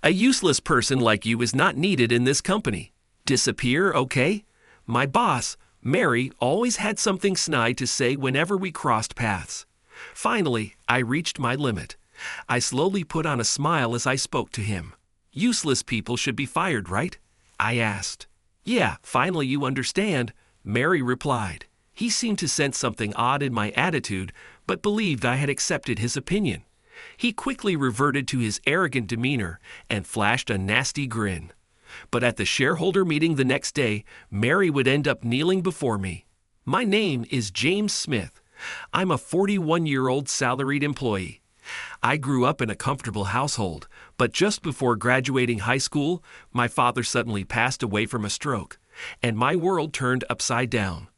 A useless person like you is not needed in this company. Disappear, okay? My boss, Mary, always had something snide to say whenever we crossed paths. Finally, I reached my limit. I slowly put on a smile as I spoke to him. Useless people should be fired, right? I asked. Yeah, finally you understand, Mary replied. He seemed to sense something odd in my attitude, but believed I had accepted his opinion. He quickly reverted to his arrogant demeanor and flashed a nasty grin. But at the shareholder meeting the next day, Mary would end up kneeling before me. My name is James Smith. I'm a 41-year-old salaried employee. I grew up in a comfortable household, but just before graduating high school, my father suddenly passed away from a stroke, and my world turned upside down.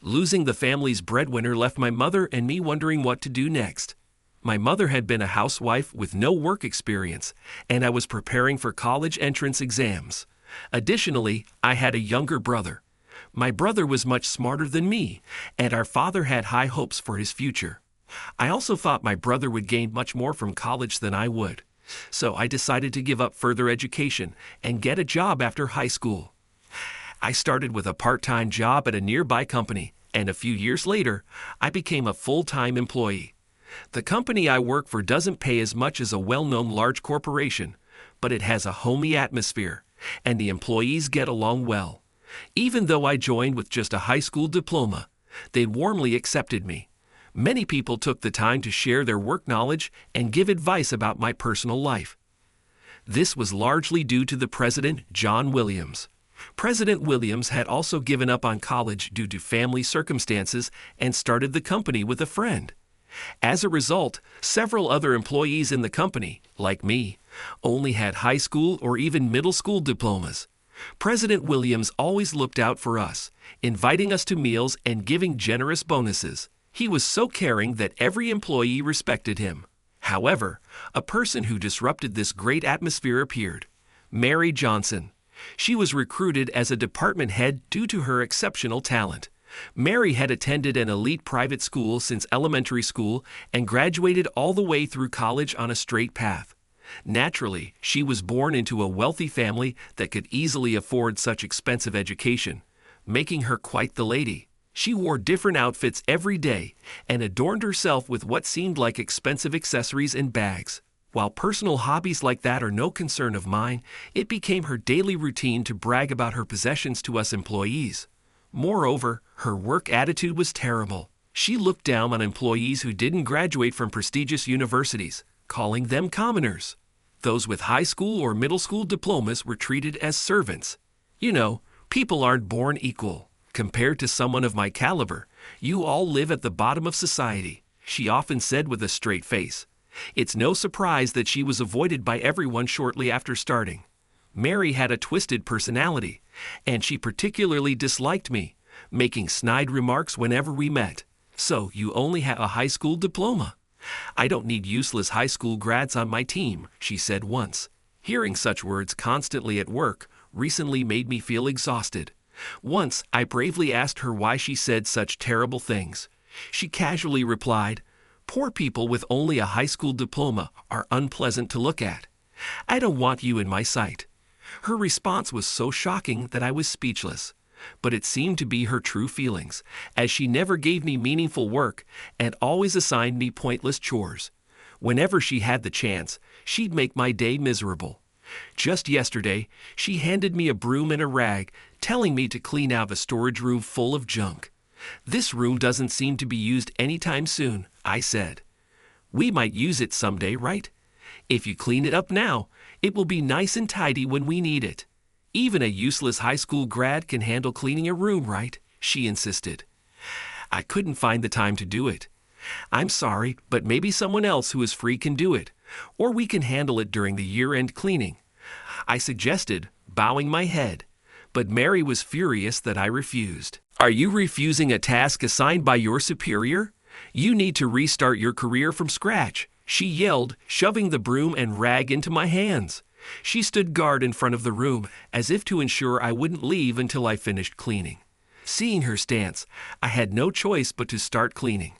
Losing the family's breadwinner left my mother and me wondering what to do next. My mother had been a housewife with no work experience, and I was preparing for college entrance exams. Additionally, I had a younger brother. My brother was much smarter than me, and our father had high hopes for his future. I also thought my brother would gain much more from college than I would. So I decided to give up further education and get a job after high school. I started with a part-time job at a nearby company, and a few years later, I became a full-time employee. The company I work for doesn't pay as much as a well-known large corporation, but it has a homey atmosphere, and the employees get along well. Even though I joined with just a high school diploma, they warmly accepted me. Many people took the time to share their work knowledge and give advice about my personal life. This was largely due to the president, John Williams. President Williams had also given up on college due to family circumstances and started the company with a friend. As a result, several other employees in the company, like me, only had high school or even middle school diplomas. President Williams always looked out for us, inviting us to meals and giving generous bonuses. He was so caring that every employee respected him. However, a person who disrupted this great atmosphere appeared. Mary Johnson. She was recruited as a department head due to her exceptional talent. Mary had attended an elite private school since elementary school and graduated all the way through college on a straight path. Naturally, she was born into a wealthy family that could easily afford such expensive education, making her quite the lady. She wore different outfits every day and adorned herself with what seemed like expensive accessories and bags. While personal hobbies like that are no concern of mine, it became her daily routine to brag about her possessions to us employees. Moreover, her work attitude was terrible. She looked down on employees who didn't graduate from prestigious universities, calling them commoners. Those with high school or middle school diplomas were treated as servants. You know, people aren't born equal. Compared to someone of my caliber, you all live at the bottom of society, she often said with a straight face. It's no surprise that she was avoided by everyone shortly after starting. Mary had a twisted personality, and she particularly disliked me, making snide remarks whenever we met. So, you only have a high school diploma. I don't need useless high school grads on my team, she said once. Hearing such words constantly at work recently made me feel exhausted. Once, I bravely asked her why she said such terrible things. She casually replied, "Poor people with only a high school diploma are unpleasant to look at. I don't want you in my sight." Her response was so shocking that I was speechless. But it seemed to be her true feelings, as she never gave me meaningful work and always assigned me pointless chores. Whenever she had the chance, she'd make my day miserable. Just yesterday, she handed me a broom and a rag, telling me to clean out a storage room full of junk. "This room doesn't seem to be used anytime soon," I said. "We might use it someday, right? If you clean it up now, it will be nice and tidy when we need it." "Even a useless high school grad can handle cleaning a room, right?" she insisted. I couldn't find the time to do it. "I'm sorry, but maybe someone else who is free can do it, or we can handle it during the year-end cleaning," I suggested, bowing my head. But Mary was furious that I refused. "Are you refusing a task assigned by your superior? You need to restart your career from scratch," she yelled, shoving the broom and rag into my hands. She stood guard in front of the room, as if to ensure I wouldn't leave until I finished cleaning. Seeing her stance, I had no choice but to start cleaning.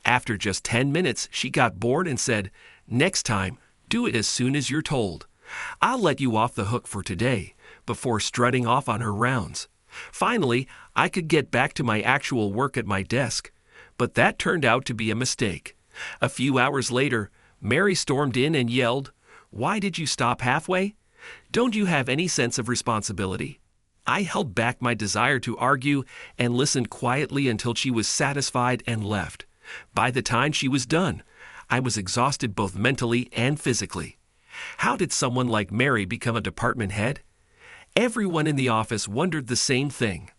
After just 10 minutes, she got bored and said, "Next time, do it as soon as you're told." I'll let you off the hook for today, before strutting off on her rounds. Finally, I could get back to my actual work at my desk. But that turned out to be a mistake. A few hours later, Mary stormed in and yelled, "Why did you stop halfway? Don't you have any sense of responsibility?" I held back my desire to argue and listened quietly until she was satisfied and left. By the time she was done, I was exhausted both mentally and physically. How did someone like Mary become a department head? Everyone in the office wondered the same thing.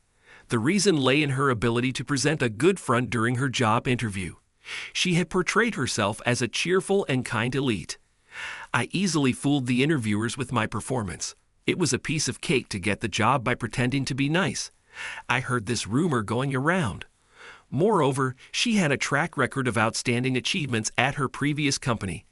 The reason lay in her ability to present a good front during her job interview. She had portrayed herself as a cheerful and kind elite. I easily fooled the interviewers with my performance. It was a piece of cake to get the job by pretending to be nice. I heard this rumor going around. Moreover, she had a track record of outstanding achievements at her previous company,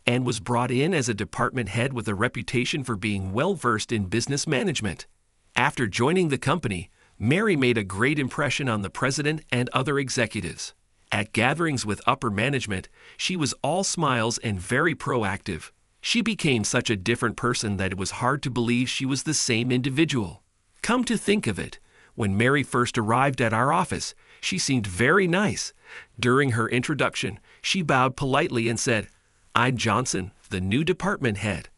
and was brought in as a department head with a reputation for being well-versed in business management. After joining the company, Mary made a great impression on the president and other executives. At gatherings with upper management, she was all smiles and very proactive. She became such a different person that it was hard to believe she was the same individual. Come to think of it, when Mary first arrived at our office, she seemed very nice. During her introduction, she bowed politely and said, "I'm Johnson, the new department head."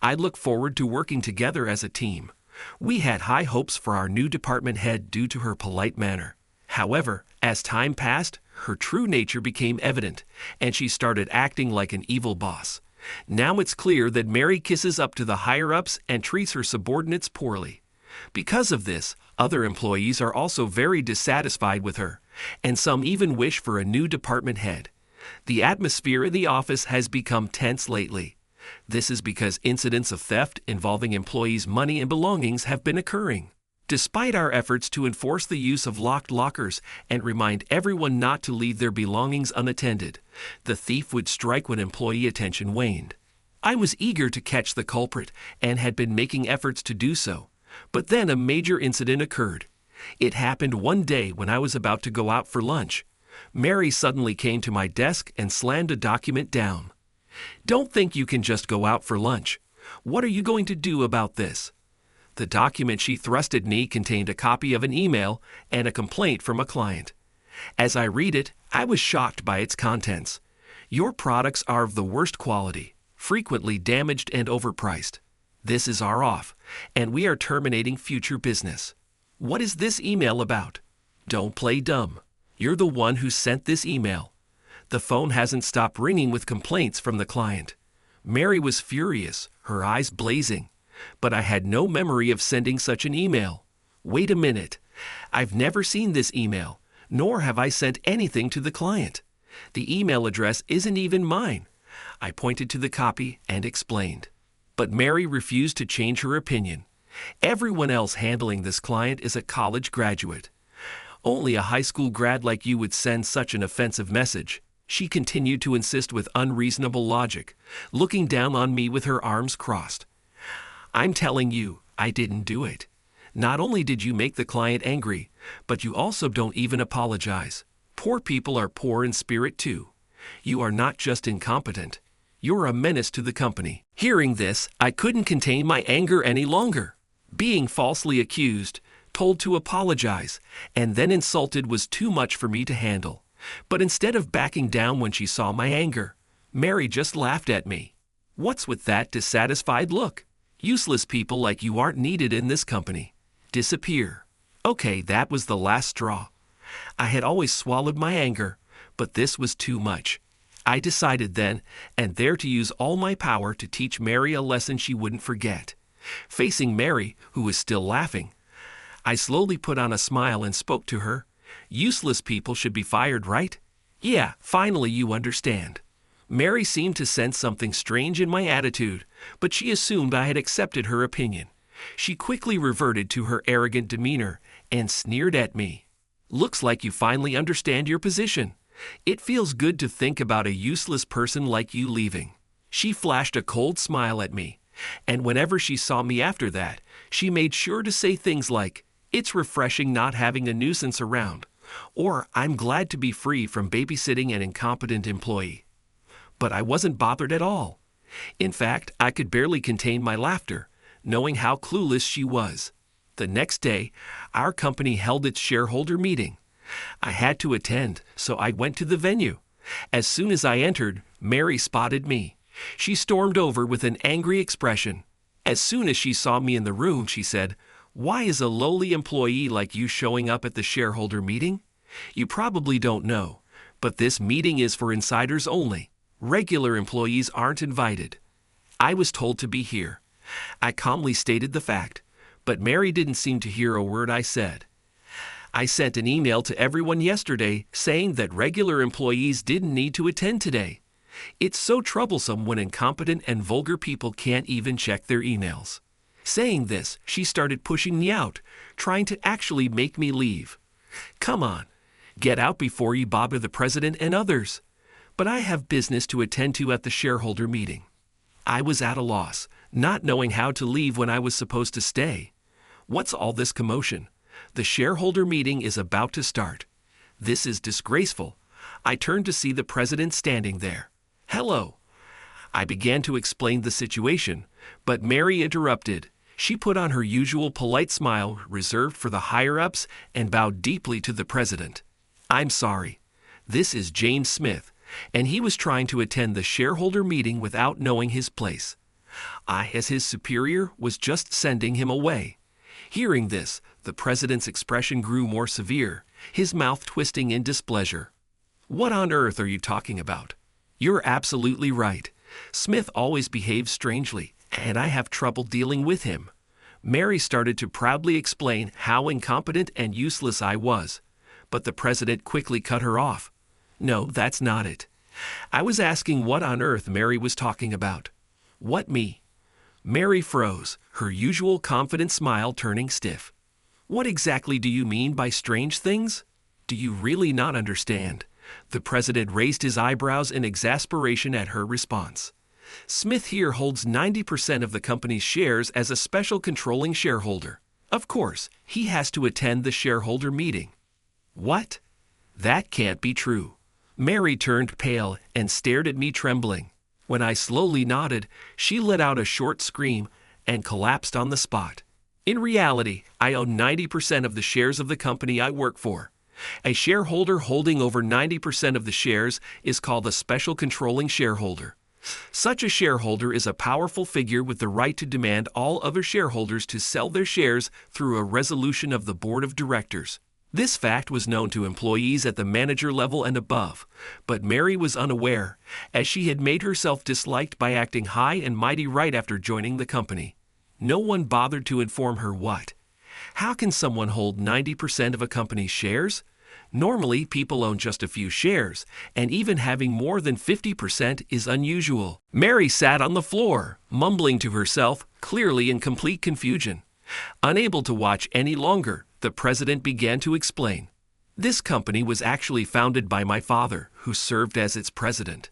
I look forward to working together as a team. We had high hopes for our new department head due to her polite manner. However, as time passed, her true nature became evident, and she started acting like an evil boss. Now it's clear that Mary kisses up to the higher-ups and treats her subordinates poorly. Because of this, other employees are also very dissatisfied with her, and some even wish for a new department head. The atmosphere in the office has become tense lately. This is because incidents of theft involving employees' money and belongings have been occurring. Despite our efforts to enforce the use of locked lockers and remind everyone not to leave their belongings unattended, the thief would strike when employee attention waned. I was eager to catch the culprit and had been making efforts to do so. But then a major incident occurred. It happened one day when I was about to go out for lunch. Mary suddenly came to my desk and slammed a document down. "Don't think you can just go out for lunch. What are you going to do about this?" The document she thrust at me contained a copy of an email and a complaint from a client. As I read it, I was shocked by its contents. "Your products are of the worst quality, frequently damaged and overpriced. This is our off, and we are terminating future business." What is this email about? Don't play dumb. You're the one who sent this email. The phone hasn't stopped ringing with complaints from the client. Mary was furious, her eyes blazing. But I had no memory of sending such an email. Wait a minute. I've never seen this email, nor have I sent anything to the client. The email address isn't even mine. I pointed to the copy and explained. But Mary refused to change her opinion. Everyone else handling this client is a college graduate. Only a high school grad like you would send such an offensive message. She continued to insist with unreasonable logic, looking down on me with her arms crossed. "I'm telling you, I didn't do it. Not only did you make the client angry, but you also don't even apologize. Poor people are poor in spirit too. You are not just incompetent. You're a menace to the company." Hearing this, I couldn't contain my anger any longer. Being falsely accused, told to apologize, and then insulted was too much for me to handle. But instead of backing down when she saw my anger, Mary just laughed at me. What's with that dissatisfied look? Useless people like you aren't needed in this company. Disappear. Okay, that was the last straw. I had always swallowed my anger, but this was too much. I decided then and there to use all my power to teach Mary a lesson she wouldn't forget. Facing Mary, who was still laughing, I slowly put on a smile and spoke to her. "Useless people should be fired, right? Yeah, finally you understand." Mary seemed to sense something strange in my attitude, but she assumed I had accepted her opinion. She quickly reverted to her arrogant demeanor and sneered at me. "Looks like you finally understand your position. It feels good to think about a useless person like you leaving." She flashed a cold smile at me, and whenever she saw me after that, she made sure to say things like, "It's refreshing not having a nuisance around," or "I'm glad to be free from babysitting an incompetent employee." But I wasn't bothered at all. In fact, I could barely contain my laughter, knowing how clueless she was. The next day, our company held its shareholder meeting. I had to attend, so I went to the venue. As soon as I entered, Mary spotted me. She stormed over with an angry expression. As soon as she saw me in the room, she said, "Why is a lowly employee like you showing up at the shareholder meeting? You probably don't know, but this meeting is for insiders only. Regular employees aren't invited." I was told to be here. I calmly stated the fact, but Mary didn't seem to hear a word I said. I sent an email to everyone yesterday saying that regular employees didn't need to attend today. It's so troublesome when incompetent and vulgar people can't even check their emails. Saying this, she started pushing me out, trying to actually make me leave. Come on, get out before you bother the president and others. But I have business to attend to at the shareholder meeting. I was at a loss, not knowing how to leave when I was supposed to stay. What's all this commotion? The shareholder meeting is about to start. This is disgraceful. I turned to see the president standing there. "Hello." I began to explain the situation, but Mary interrupted. She put on her usual polite smile reserved for the higher-ups and bowed deeply to the president. "I'm sorry. This is James Smith, and he was trying to attend the shareholder meeting without knowing his place. I, as his superior, was just sending him away." Hearing this, the president's expression grew more severe, his mouth twisting in displeasure. "What on earth are you talking about? You're absolutely right. Smith always behaves strangely, and I have trouble dealing with him." Mary started to proudly explain how incompetent and useless I was, but the president quickly cut her off. "No, that's not it. I was asking what on earth Mary was talking about." "What me?" Mary froze, her usual confident smile turning stiff. "What exactly do you mean by strange things? Do you really not understand?" The president raised his eyebrows in exasperation at her response. "Smith here holds 90% of the company's shares as a special controlling shareholder. Of course, he has to attend the shareholder meeting." "What? That can't be true." Mary turned pale and stared at me trembling. When I slowly nodded, she let out a short scream and collapsed on the spot. In reality, I own 90% of the shares of the company I work for. A shareholder holding over 90% of the shares is called a special controlling shareholder. Such a shareholder is a powerful figure with the right to demand all other shareholders to sell their shares through a resolution of the board of directors. This fact was known to employees at the manager level and above, but Mary was unaware, as she had made herself disliked by acting high and mighty right after joining the company. No one bothered to inform her what. How can someone hold 90% of a company's shares? Normally, people own just a few shares, and even having more than 50% is unusual. Mary sat on the floor, mumbling to herself, clearly in complete confusion. Unable to watch any longer, the president began to explain. This company was actually founded by my father, who served as its president.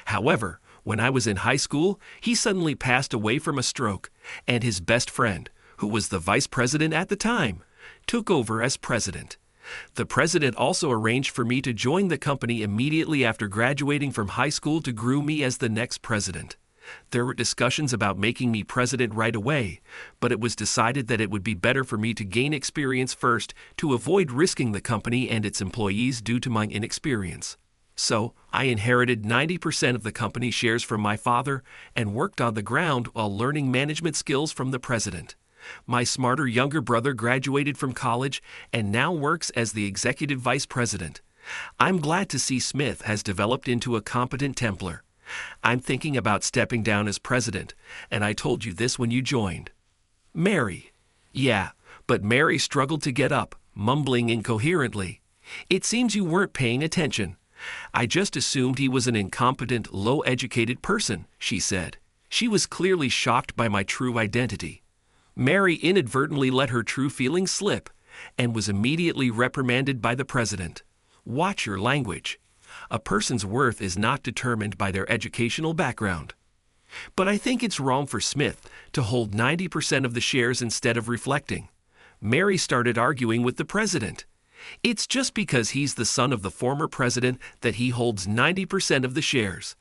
However, when I was in high school, he suddenly passed away from a stroke, and his best friend, who was the vice president at the time, took over as president. The president also arranged for me to join the company immediately after graduating from high school to groom me as the next president. There were discussions about making me president right away, but it was decided that it would be better for me to gain experience first to avoid risking the company and its employees due to my inexperience. So, I inherited 90% of the company shares from my father and worked on the ground while learning management skills from the president. My smarter younger brother graduated from college and now works as the executive vice president. I'm glad to see Smith has developed into a competent Templar. I'm thinking about stepping down as president, and I told you this when you joined. Mary. Yeah, but Mary struggled to get up, mumbling incoherently. It seems you weren't paying attention. I just assumed he was an incompetent, low-educated person, she said. She was clearly shocked by my true identity. Mary inadvertently let her true feelings slip and was immediately reprimanded by the president. Watch your language. A person's worth is not determined by their educational background. But I think it's wrong for Smith to hold 90% of the shares instead of reflecting. Mary started arguing with the president. It's just because he's the son of the former president that he holds 90% of the shares.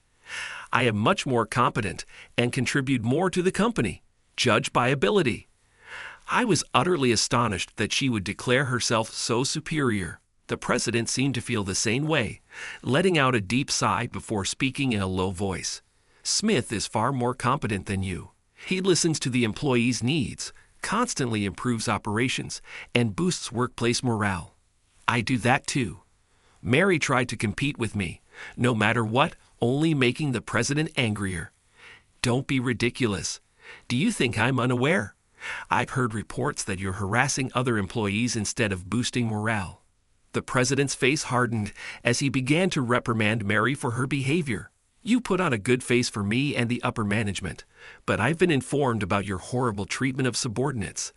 I am much more competent and contribute more to the company, judged by ability. I was utterly astonished that she would declare herself so superior. The president seemed to feel the same way, letting out a deep sigh before speaking in a low voice. Smith is far more competent than you. He listens to the employees' needs, constantly improves operations, and boosts workplace morale. I do that too. Mary tried to compete with me, no matter what, only making the president angrier. Don't be ridiculous. Do you think I'm unaware? I've heard reports that you're harassing other employees instead of boosting morale. The president's face hardened as he began to reprimand Mary for her behavior. You put on a good face for me and the upper management, but I've been informed about your horrible treatment of subordinates.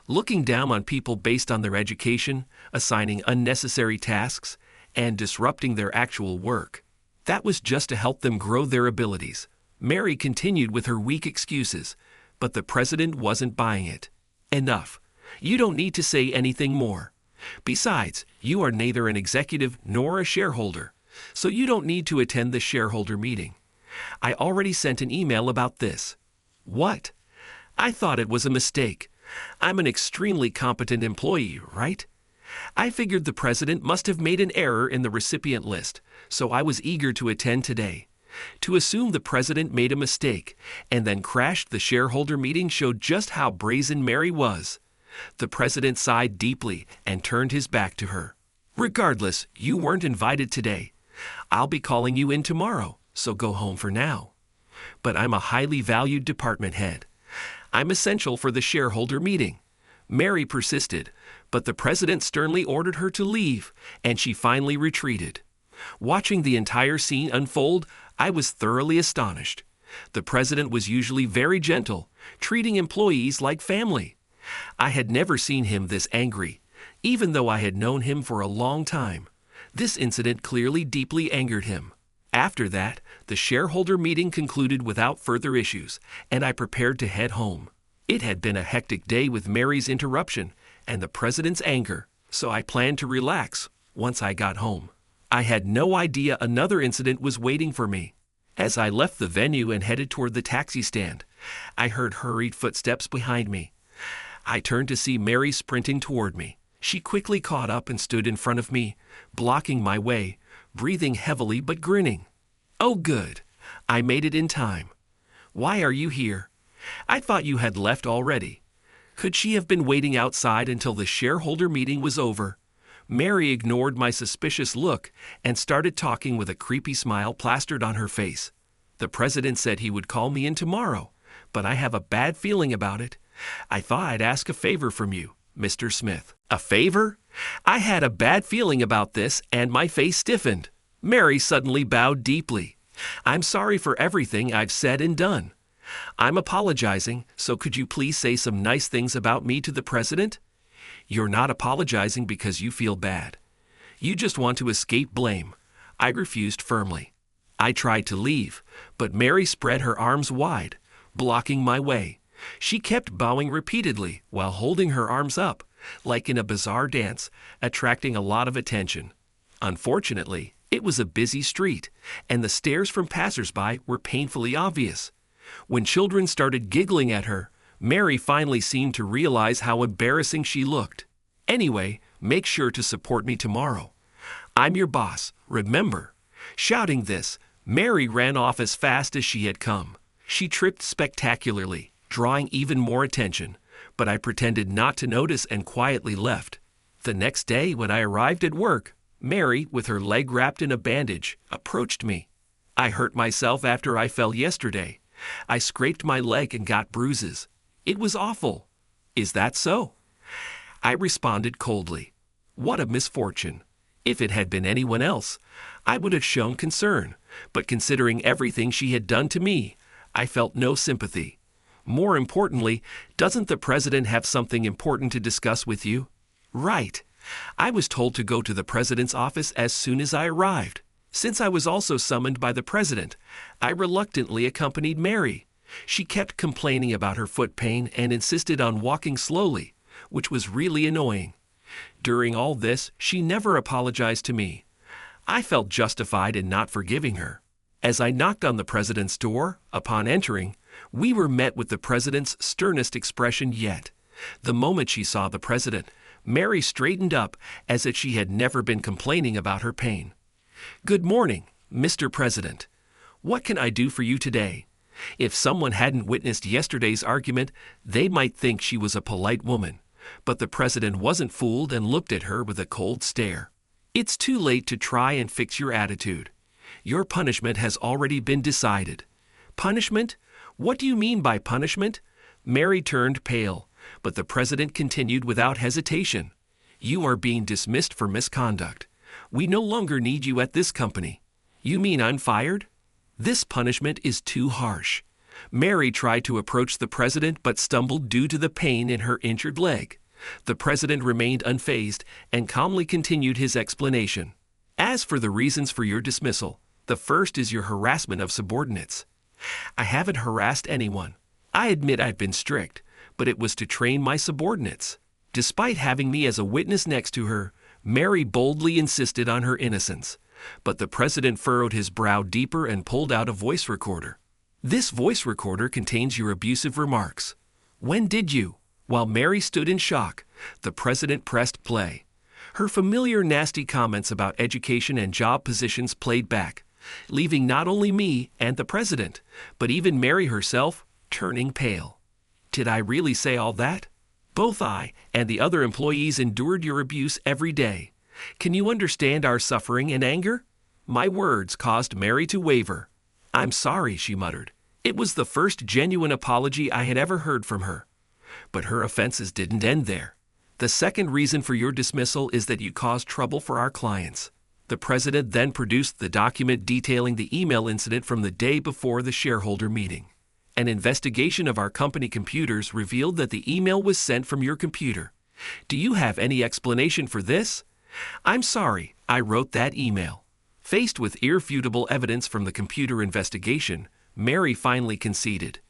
Looking down on people based on their education, assigning unnecessary tasks, and disrupting their actual work. That was just to help them grow their abilities. Mary continued with her weak excuses, but the president wasn't buying it. Enough. You don't need to say anything more. Besides, you are neither an executive nor a shareholder, so you don't need to attend the shareholder meeting. I already sent an email about this. What? I thought it was a mistake. I'm an extremely competent employee, right? I figured the president must have made an error in the recipient list, so I was eager to attend today. To assume the president made a mistake and then crashed the shareholder meeting showed just how brazen Mary was. The president sighed deeply and turned his back to her. Regardless, you weren't invited today. I'll be calling you in tomorrow, so go home for now. But I'm a highly valued department head. I'm essential for the shareholder meeting. Mary persisted, but the president sternly ordered her to leave, and she finally retreated. Watching the entire scene unfold, I was thoroughly astonished. The president was usually very gentle, treating employees like family. I had never seen him this angry, even though I had known him for a long time. This incident clearly deeply angered him. After that, the shareholder meeting concluded without further issues, and I prepared to head home. It had been a hectic day with Mary's interruption and the president's anger, so I planned to relax once I got home. I had no idea another incident was waiting for me. As I left the venue and headed toward the taxi stand, I heard hurried footsteps behind me. I turned to see Mary sprinting toward me. She quickly caught up and stood in front of me, blocking my way, breathing heavily but grinning. Oh, good. I made it in time. Why are you here? I thought you had left already. Could she have been waiting outside until the shareholder meeting was over? Mary ignored my suspicious look and started talking with a creepy smile plastered on her face. The president said he would call me in tomorrow, but I have a bad feeling about it. I thought I'd ask a favor from you, Mr. Smith. A favor? I had a bad feeling about this, and my face stiffened. Mary suddenly bowed deeply. I'm sorry for everything I've said and done. I'm apologizing, so could you please say some nice things about me to the president? You're not apologizing because you feel bad. You just want to escape blame. I refused firmly. I tried to leave, but Mary spread her arms wide, blocking my way. She kept bowing repeatedly while holding her arms up, like in a bizarre dance, attracting a lot of attention. Unfortunately, it was a busy street, and the stares from passersby were painfully obvious. When children started giggling at her, Mary finally seemed to realize how embarrassing she looked. Anyway, make sure to support me tomorrow. I'm your boss, remember. Shouting this, Mary ran off as fast as she had come. She tripped spectacularly, drawing even more attention, but I pretended not to notice and quietly left. The next day, when I arrived at work, Mary, with her leg wrapped in a bandage, approached me. I hurt myself after I fell yesterday. I scraped my leg and got bruises. It was awful. Is that so? I responded coldly. What a misfortune. If it had been anyone else, I would have shown concern, but considering everything she had done to me, I felt no sympathy. More importantly, doesn't the president have something important to discuss with you? Right. I was told to go to the president's office as soon as I arrived. Since I was also summoned by the president, I reluctantly accompanied Mary. She kept complaining about her foot pain and insisted on walking slowly, which was really annoying. During all this, she never apologized to me. I felt justified in not forgiving her. As I knocked on the president's door, upon entering, we were met with the president's sternest expression yet. The moment she saw the president, Mary straightened up as if she had never been complaining about her pain. "Good morning, Mr. President. What can I do for you today?" If someone hadn't witnessed yesterday's argument, they might think she was a polite woman. But the president wasn't fooled and looked at her with a cold stare. "It's too late to try and fix your attitude. Your punishment has already been decided." "Punishment? What do you mean by punishment?" Mary turned pale, but the president continued without hesitation. "You are being dismissed for misconduct. We no longer need you at this company." "You mean I'm fired?" "This punishment is too harsh." Mary tried to approach the president but stumbled due to the pain in her injured leg. The president remained unfazed and calmly continued his explanation. "As for the reasons for your dismissal, the first is your harassment of subordinates." "I haven't harassed anyone. I admit I've been strict, but it was to train my subordinates." Despite having me as a witness next to her, Mary boldly insisted on her innocence. But the president furrowed his brow deeper and pulled out a voice recorder. "This voice recorder contains your abusive remarks. When did you?" While Mary stood in shock, the president pressed play. Her familiar nasty comments about education and job positions played back, leaving not only me and the president, but even Mary herself turning pale. "Did I really say all that?" "Both I and the other employees endured your abuse every day. Can you understand our suffering and anger?" My words caused Mary to waver. "I'm sorry," she muttered. It was the first genuine apology I had ever heard from her. But her offenses didn't end there. "The second reason for your dismissal is that you caused trouble for our clients." The president then produced the document detailing the email incident from the day before the shareholder meeting. An investigation of our company computers revealed that the email was sent from your computer. Do you have any explanation for this? "I'm sorry, I wrote that email." Faced with irrefutable evidence from the computer investigation, Mary finally conceded.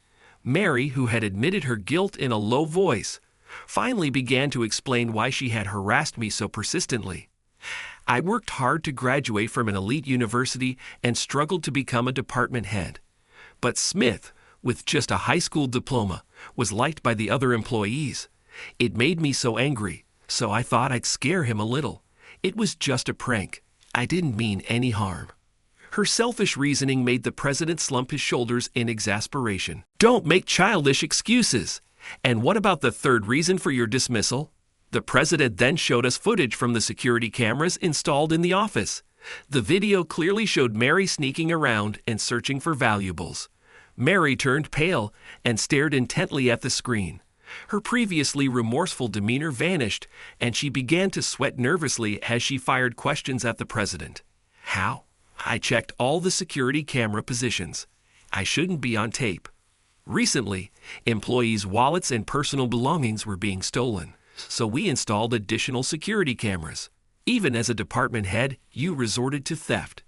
Mary, who had admitted her guilt in a low voice, finally began to explain why she had harassed me so persistently. "I worked hard to graduate from an elite university and struggled to become a department head. But Smith, with just a high school diploma, was liked by the other employees. It made me so angry, so I thought I'd scare him a little. It was just a prank. I didn't mean any harm." Her selfish reasoning made the president slump his shoulders in exasperation. "Don't make childish excuses. And what about the third reason for your dismissal?" The president then showed us footage from the security cameras installed in the office. The video clearly showed Mary sneaking around and searching for valuables. Mary turned pale and stared intently at the screen. Her previously remorseful demeanor vanished, and she began to sweat nervously as she fired questions at the president. "How?" "I checked all the security camera positions. I shouldn't be on tape." Recently, employees' wallets and personal belongings were being stolen, so we installed additional security cameras. Even as a department head, you resorted to theft.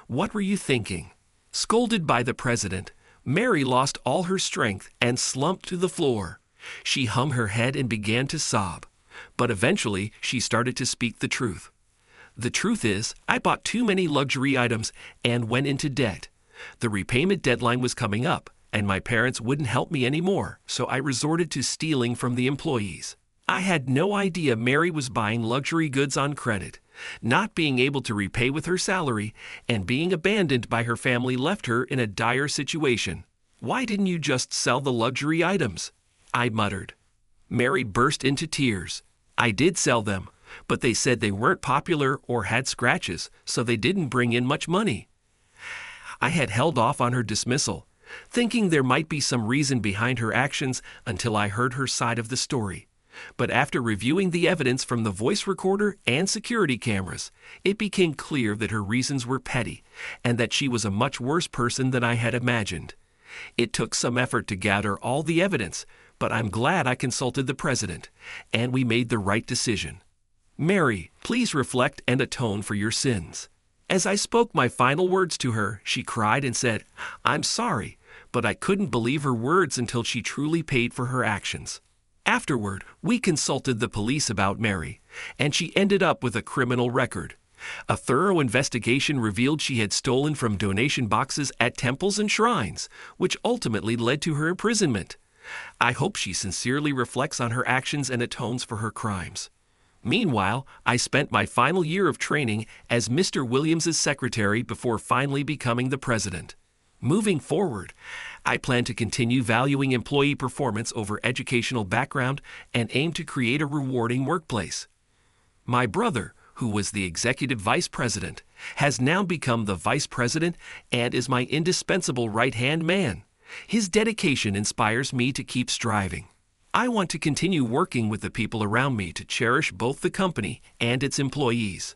What were you thinking? Scolded by the president, Mary lost all her strength and slumped to the floor. She hung her head and began to sob, but eventually she started to speak the truth. "The truth is, I bought too many luxury items and went into debt. The repayment deadline was coming up, and my parents wouldn't help me anymore, so I resorted to stealing from the employees. I had no idea Mary was buying luxury goods on credit. Not being able to repay with her salary and being abandoned by her family left her in a dire situation. Why didn't you just sell the luxury items?" I muttered. Mary burst into tears. "I did sell them, but they said they weren't popular or had scratches, so they didn't bring in much money." I had held off on her dismissal, thinking there might be some reason behind her actions until I heard her side of the story. But after reviewing the evidence from the voice recorder and security cameras, it became clear that her reasons were petty and that she was a much worse person than I had imagined. It took some effort to gather all the evidence, but I'm glad I consulted the president, and we made the right decision. "Mary, please reflect and atone for your sins." As I spoke my final words to her, she cried and said, "I'm sorry," but I couldn't believe her words until she truly paid for her actions. Afterward, we consulted the police about Mary, and she ended up with a criminal record. A thorough investigation revealed she had stolen from donation boxes at temples and shrines, which ultimately led to her imprisonment. I hope she sincerely reflects on her actions and atones for her crimes. Meanwhile, I spent my final year of training as Mr. Williams's secretary before finally becoming the president. Moving forward, I plan to continue valuing employee performance over educational background and aim to create a rewarding workplace. My brother, who was the executive vice president, has now become the vice president and is my indispensable right-hand man. His dedication inspires me to keep striving. I want to continue working with the people around me to cherish both the company and its employees.